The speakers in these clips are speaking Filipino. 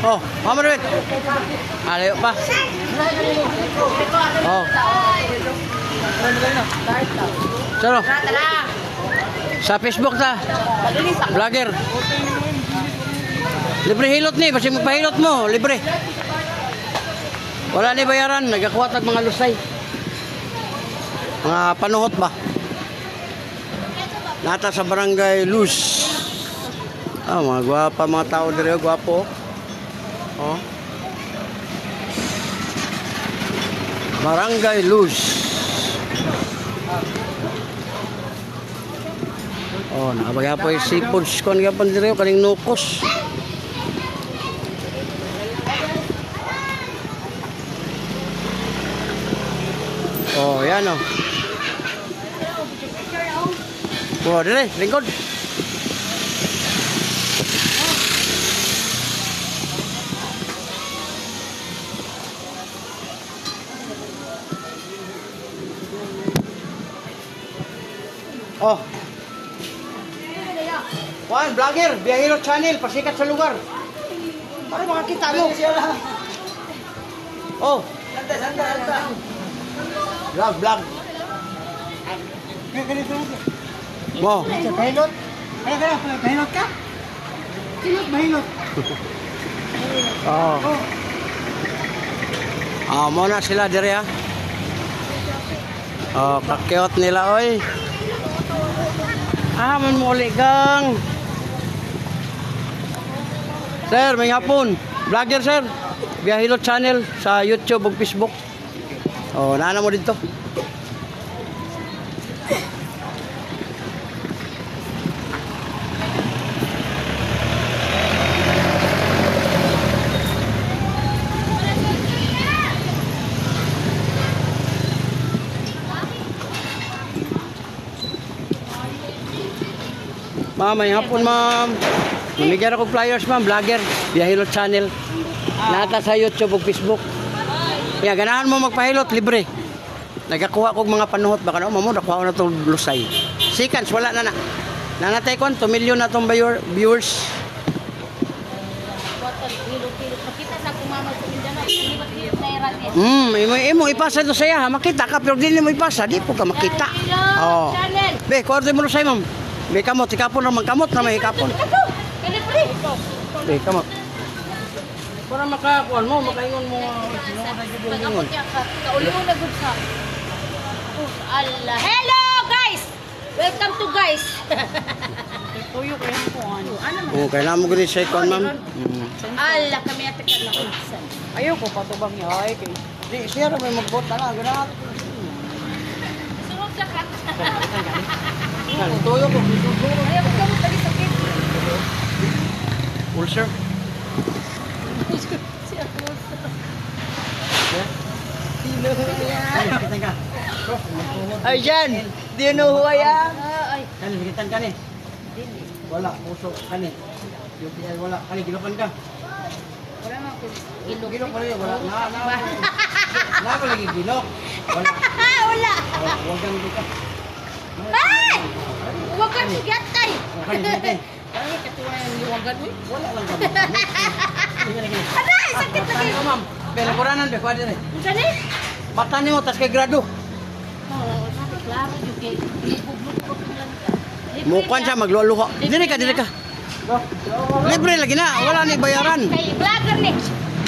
Oh, mama duit. Alayo pa. Oh. Sino? Sa Facebook ta. Vlogger. Libre hilot ni, basta magpahilot mo, libre. Wala ni bayaran, nagakuha tag mga lusay. Mga panuhot ba? Nata sa barangay Luz. Ah, mga gwapa mga tao dito, gwapo. Oh. Barangay Luz. Oh, nakabagay po yung seafood kon gapon dito kaning nukos. Oh, yan oh. Oh, dire, lingkod. Oh. Juan, vlogger, Biyahero Channel, pasikat sa lugar. Para makakita mo. Oh. Vlog. Mo. Bahilot? Bahilot ka? Silot, bahilot. Oh. Ah, mo na sila dire ha. Oh, kakyot nila oy. Ah, man mo ulit gang. Sir, may hapon. Vlogger sir. Biyahero Channel sa YouTube ug Facebook. Oh, naana mo dito. Ma'am, may hapon ma'am. Namigyan ako flyers ma'am, vlogger, Biyahero Channel. Nata sa YouTube ug Facebook. Kaya ganahan mo magpahilot, libre. Nagakuha kog mga panuhot, baka na mo, nakuha ko na itong lusay. Seconds, wala na na. Nanatay ko, 2 million na itong viewers. Imo ipasa ito saya, ha? Makita ka, pero di mo ipasa, di po ka makita. Oh. Be, kuwarto mo lusay ma'am. Be, kamot, ikapon naman, kamot na may ikapon. Be, kamot. Para makakuan mo, makaingon mo. Pag-amot niya ka, kauliw na good sa. Allah. Hello guys! Welcome to guys. Tuyo ko yan po. Oh, kailangan mo gani sa ikon ma'am. Allah, kami at ka na unsan. Ayoko patubang niya. Ay, Di, siya rin may magbot na lang. Ganahan. Sunod ka ka. Tuyo ko. Ayaw ko kami tali sakit. Ulcer. Ay, Jan! Do you know who I am? Ay. Kani, higitan ka ni. Wala, puso ka ni. UPI, wala. Kani, gilokan ka. Wala nga ko. Gilok pa rin, wala. Na ko lagi gilok. Wala. Wala. Huwag kang dito. Ay! Huwag ka sigatay. Kani, higitan. Ay, katuwa yung liwagan mo. Wala lang kami. Aray, sakit lagi. Ano, ma'am? Pelaguranan, be, kwa din eh. Unsa ni? Bata ni mo, tas kay grado. Oh, sabi klaro yung kay ibublog lang ka. Mukuan siya, magluluho. Dili ka. Libre lagi na, wala ni bayaran. Kay vlogger ni.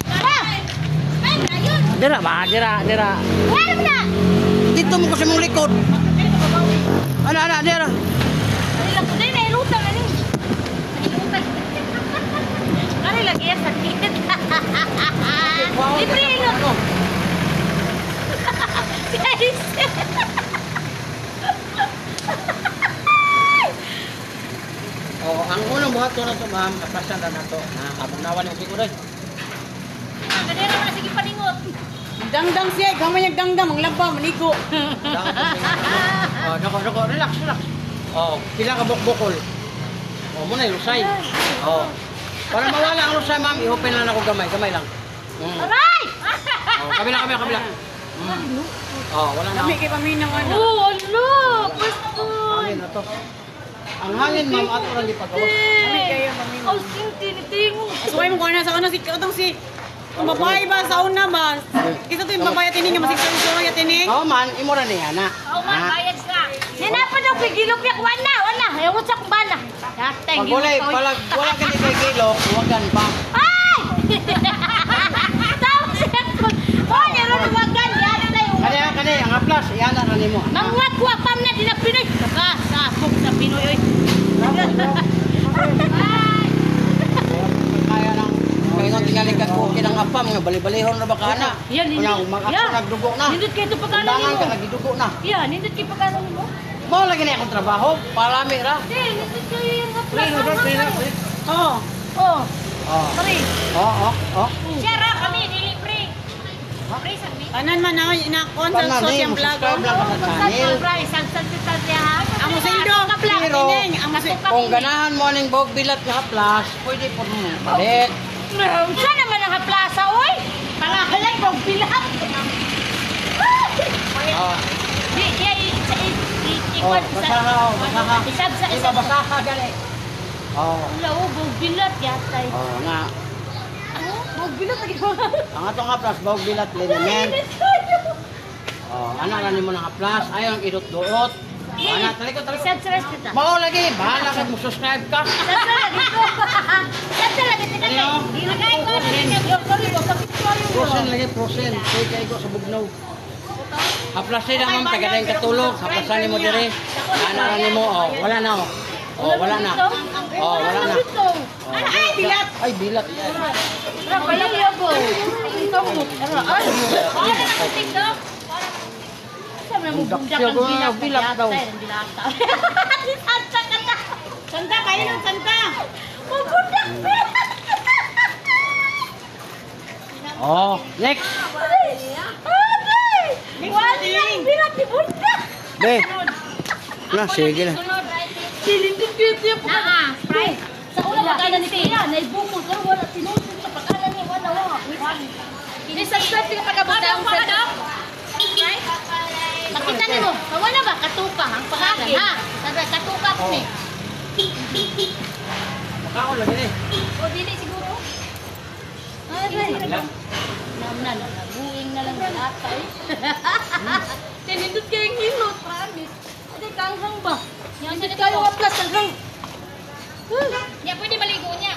Tara! Ay, ayun! Dira ba? Dira. Wala na! Dito mo kasi mong likod. Ana, dira. Kari lang ko din, nailutang na ni. Nailutang. Kari lagi yan sa ticket. Libre yun. Guys! Oh, ang unang buhat ko na to, ma'am, kapasan na to. Habang nawan yung siguro. Kanina mo na sige paningot. dangdang siya. Gamay yung dangdang. Ang laba, manigo. Oh, dako, relax. Oh, pila ka bukbukol. Oh, muna yung lusay. Oh. Para mawala ang lusay, ma'am, i-open lang ako gamay lang. Aray! Oh, kabila. Oh, wala na. Kami kay paminang ano. Oh, ano? Gusto! Amin na to. Ang hangin, ma'am, ato lang ipagawas. Kami kayo, mami. Oh, tinitingong. Asway mo ko na sa una si katong si ang babae ba sa una ba? Kita to yung babae tining nga masigsuso ya tining. Oo man, imo ra ni ana. Oh, man, bayad ka. Sinapa daw pigilok yak wala. Ayaw sa kumbana. Yatay, Pag wala ka ni kay kilo, huwagan pa. Ay! Tapos yan. Oh, yun ang wagan. Yatay. Kani, ang aplas, yan na nimo. Mangwagwa pam na din ang Pinoy. Saka, sakop sa Pinoy. Oy. Ay! Kaya lang, kaya nang tingali ka ko kinang apam, nga bali-balihon na ba ka na? Yan, nindot. Unang mag-action nagdugo na. Nindot kayo ito pagkalan Undangan mo. ka nagidugo na. Yan, nindot kayo pagkalan mo. Mao lagi na akong trabaho, palami ra. Hindi, nindot kayo yung haplas. Oh. Oh, Oh. sorry. Oh. Siyara kami, dilibre. Free sabi. Tanan man na consult Tanan, so eh, siyang vlog. subscribe lang. Sa channel. Ang musindo. Pero, Tining ang musindo. kung ganahan mo ning bog bilat nga aplas, pwede po mo palit. Saan naman ang haplasa, oy? Pangalan ko, bilang. Oh. Di, Oh, basaha, basaha. Isab sa Iba isab. basaha gali. Oh. Wala, bog bilat yatay. Oh, nga. Ano? Bog bilat lagi ko. Ang atong aplas bog bilat liniment. Oh, ana ra nimo nang aplas, ayon idot-duot. Ana talikod. Isab sa rest kita. Mao lagi, bahala ka mo subscribe ka. Saan lagi ko? Saan lagi kita kay? Ano? Ilagay ko na yung sorry ko sa picture Prosen lagi, prosen. Kay kay ko sa bugnaw. Haplasin lang ma'am, tagadayang katulog. Haplasan nimo dire. Ana ra nimo, oh, wala na oh. Oh, wala na. Oh, wala na. Oh, Ay, bilat. Ay, bilat. Wala niya po. Ito mo. Ay, ano na tigdo? Sabi na mo bundak ang Bilat daw. Santa ka na. Santa kayo ng Santa. Mabundak. Oh, next. Wala bilat ni bundak. Be. Na, sige na. Silindin beauty po. Sprite. Sa una pagkala ni Tia, naibukol pero wala tinutun sa pagkala ni wala. Ini sa start yung pagkabutang sa dok. Sprite. Makita ni mo, wala ba katupa ang pangalan ha? Sabi katupa ko ni. Makaon lagi ni. O dili siguro. Ay, namna na buing na lang ata eh. Tinindot kayong hilot, promise. Ate kanghang ba? Hindi kayo aplas kanghang. Ya pwede maligo niya.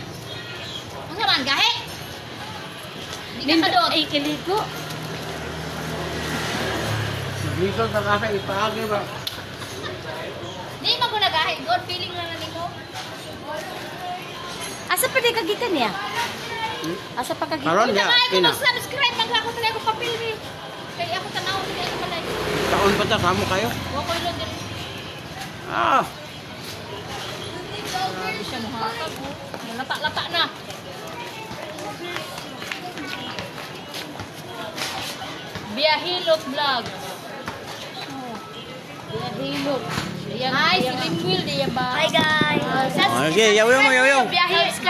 Ang saman gahe. Hindi ka doon. Ay kiligo. Dito sa kasa ipaagi ba? Di man ko nagahe. God feeling lang na mo. Asa pa di kagikan niya? Asa pa kagikan? Karon ya, ina. Subscribe man ako talaga ko papel ni. Kaya ako tanaw sa ako malay. Taon pa ta samo kayo. Wa ko ilo diri. Ah, Grabe siya muhatag mo. Lata-lata na. Biyahilot vlog. Biyahilot. Hi, si Limwil, di ba? Hi guys. okay, yaw. Biyahilot.